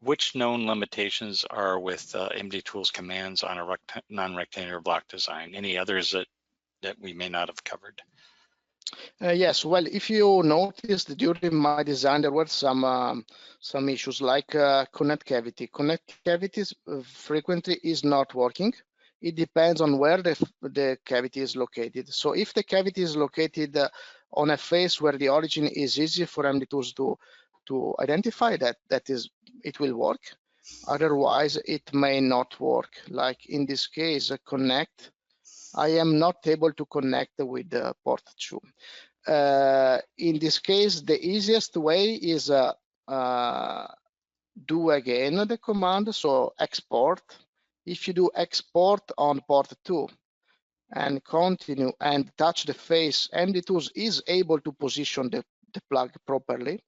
which known limitations are with MDTools commands on a non-rectangular block design? Any others that we may not have covered? Yes, well, if you noticed during my design, there were some issues like connect cavity. Connect cavities frequently is not working. It depends on where the cavity is located. So if the cavity is located on a face where the origin is easy for MDTools to identify, it will work. Otherwise, it may not work. Like in this case, connect. I am not able to connect with port 2. In this case, the easiest way is do again the command, so export. If you do export on port 2 and continue and touch the face, MDTools is able to position the plug properly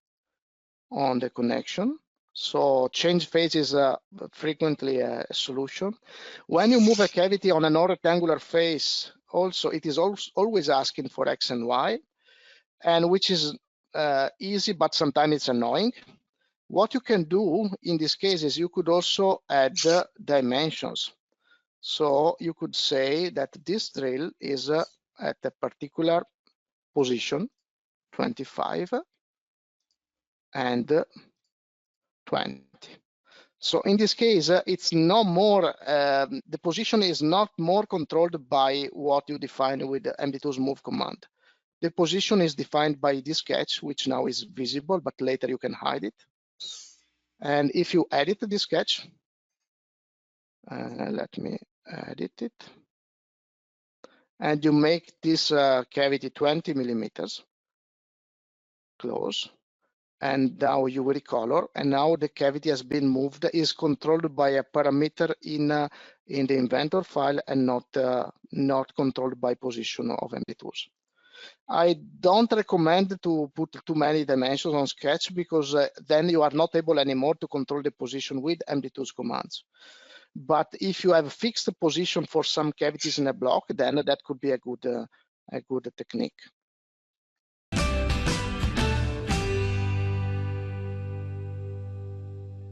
on the connection. So change phase is frequently a solution. When you move a cavity on a non-rectangular face, also it is always asking for X and Y, and which is easy, but sometimes it's annoying. What you can do in this case is you could also add dimensions. So you could say that this drill is at a particular position, 25 and 20. So in this case, it's no more, the position is not more controlled by what you define with the MDTools move command. The position is defined by this sketch, which now is visible, but later you can hide it. And if you edit the sketch, let me edit it, and you make this cavity 20 millimeters, close, and now you will recolor, and now the cavity has been moved, is controlled by a parameter in the inventor file and not controlled by position of MDTools. I don't recommend to put too many dimensions on sketch, because then you are not able anymore to control the position with MDTools commands. But if you have a fixed position for some cavities in a block, then that could be a good technique.